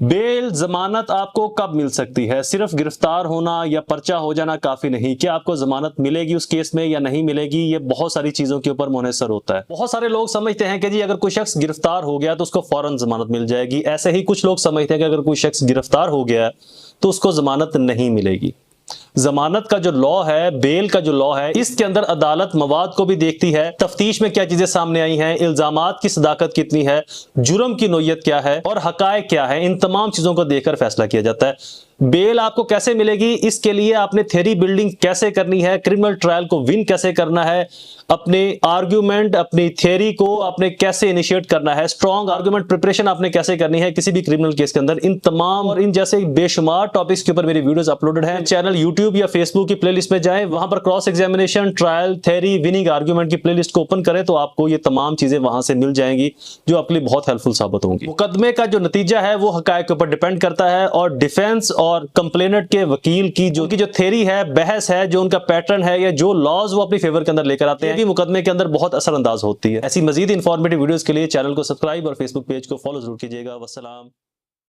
Bell जमानत आपको कब मिल सकती है? सिर्फ गिरफ्तार होना या पर्चा हो जाना काफी नहीं। क्या आपको जमानत मिलेगी उस केस में या नहीं मिलेगी? ये बहुत सारी चीजों के ऊपर मुनहसर होता है। बहुत सारे लोग समझते हैं कि जी अगर कोई शख्स गिरफ्तार हो गया तो उसको फौरन जमानत मिल जाएगी। ऐसे ही कुछ लोग समझते हैं कि अगर कोई शख्स गिरफ्तार हो गया तो उसको जमानत नहीं मिलेगी। जमानत का जो लॉ है, बेल का जो लॉ है, इसके अंदर अदालत मवाद को भी देखती है, तफ्तीश में क्या चीजें सामने आई हैं, इल्जामात की सदाकत कितनी है, जुर्म की नोयत क्या है और हकायक क्या है, इन तमाम चीजों को देखकर फैसला किया जाता है। बेल आपको कैसे मिलेगी, इसके लिए आपने थ्योरी बिल्डिंग कैसे करनी है, क्रिमिनल ट्रायल को विन कैसे करना है, अपने आर्ग्यूमेंट, अपनी थ्योरी को आपने कैसे इनिशिएट करना है, स्ट्रॉन्ग आर्ग्यूमेंट प्रिपरेशन आपने कैसे करनी है किसी भी क्रिमिनल केस के अंदर, इन तमाम और इन जैसे बेशुमार टॉपिक्स के ऊपर मेरी वीडियोस अपलोडेड हैं। चैनल यूट्यूब या फेसबुक की प्लेलिस्ट में जाएं, वहां पर cross examination, trial, theory, winning argument की प्लेलिस्ट को ओपन करें तो आपको ये तमाम चीजें वहां से मिल जाएंगी जो आपके लिए बहुत हेल्पफुल साबित होंगी। मुकदमे का जो नतीजा है वो हकायक के ऊपर डिपेंड करता है और डिफेंस और कंप्लेनेंट के वकील की जो थ्योरी है, बहस है, जो उनका पैटर्न है या जो लॉज वो अपनी फेवर के अंदर लेकर आते हैं, मुकदमे के अंदर बहुत असरअंदाज होती है। ऐसी मजीद इंफॉर्मेटिव वीडियोस के लिए चैनल को सब्सक्राइब और फेसबुक पेज को फॉलो जरूर कीजिएगा। वस्सलाम।